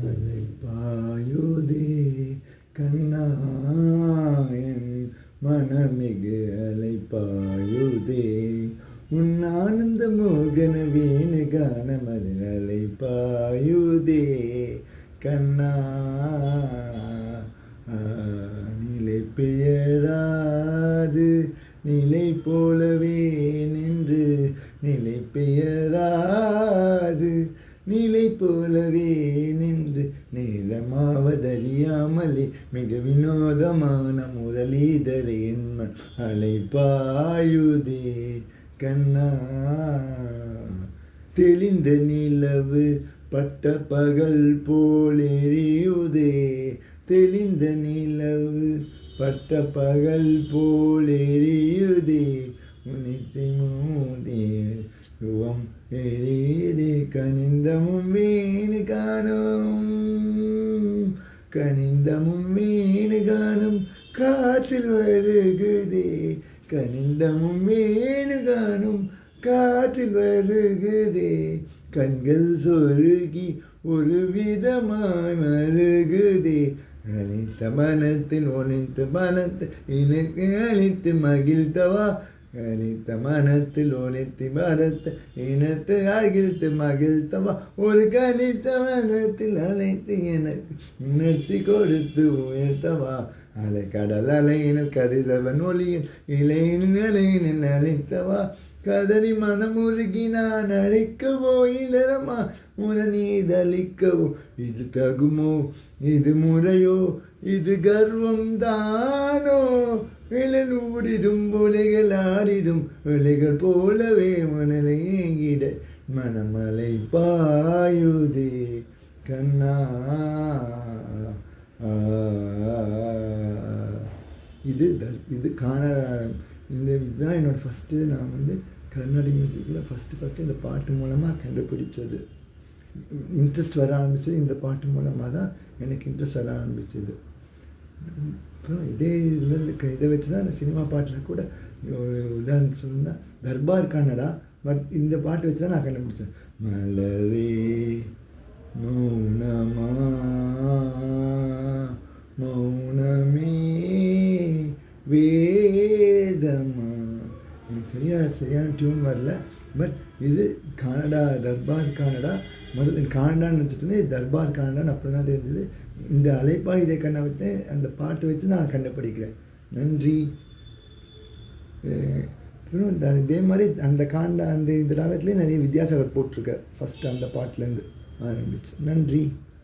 அலைப்பாயுதே கண்ணா என் மனமிகு அலைப்பாயுதே உன் ஆனந்த மோகன வேணு கானமது அலைப்பாயுதே கண்ணா நிலை பெயராது நிலை போலவே நின்று நிலை பெயராது நிலை போலவே நின்று நேரமாவதறியாமலே மிக வினோதமான முரளிதரை என்மன் அலைப்பாயுதே கண்ணா தெளிந்த நிலவு பட்ட பகல் போலெரியுதே தெளிந்த நிலவு பட்ட பகல் போலெரியுதே உனிச்சை மூதே ருவம் எரியுதே கனிந்தமும் வேணு காணும் கனிந்தமும் வேணு காணும் காற்றில் வருகுதே கனிந்தமும் வேணு காணும் காற்றில் வருகுதே கண்கள் சொருகி ஒரு விதமாய் மருகுதே அழைத்த மனத்தில் ஒளித்த மனத்தில் எனக்கு அழைத்து மகிழ்த்தவா அழைத்த மனத்தில் ஒளித்து மரத்தை இனத்து அகிழ்த்து மகிழ்த்தவா ஒரு கணித்த மனத்தில் அழைத்து எனக்கு உணர்ச்சி கொடுத்து உயர்த்தவா அலை கடல் அலையினில் கதிரவன் ஒளியில் இலையினில் அலையினில் அழைத்தவா கதறி மனமுருகி நான் அழைக்கவோ இளரமா உனநீதளிக்கவோ இது தகுமோ இது முறையோ இது கர்வம் தானோ இளநூறிடும் ஒலைகள் ஆடிடும் ஒலைகள் போலவே மணலை ஏங்கிட மனமலை பாயுதே கண்ணா இது காண இதுதான் என்னோடய ஃபஸ்ட்டு நான் வந்து கர்நாடிக் மியூசிக்கில் ஃபஸ்ட்டு இந்த பாட்டு மூலமாக கண்டுபிடிச்சது இன்ட்ரெஸ்ட் வர ஆரம்பித்தது இந்த பாட்டு மூலமாக தான் எனக்கு இன்ட்ரெஸ்ட் வர ஆரம்பிச்சது. அப்புறம் இதே இதுலேருந்து இதை வச்சு தான் நான் சினிமா பாட்டில் கூட உதாரணத்துக்கு சொல்லணும்னா தர்பார் கன்னடா, பட் இந்த பாட்டு வச்சு தான் நான் கண்டுபிடிச்சேன். மலரே மௌனமா மௌனமே வேதமா, எனக்கு சரியான டியூன் வரல, பட் இது கன்னடா தர்பார் கன்னடா. முதல்ல கன்னடான்னு நினச்சிட்டு தர்பார் கன்னடான்னு அப்படி தான் தெரிஞ்சது. இந்த அலைப்பா இதை கண்ணை வச்சு அந்த பாட்டு வச்சு நான் கண்டுபிடிக்கிறேன். நன்றி. அப்புறம் இதே மாதிரி அந்த அந்த ராகத்துலேயே நிறைய வித்யாசாகர் போட்டிருக்கார் ஃபஸ்ட்டு அந்த பாட்டிலேருந்து ஆரம்பிச்சு. நன்றி.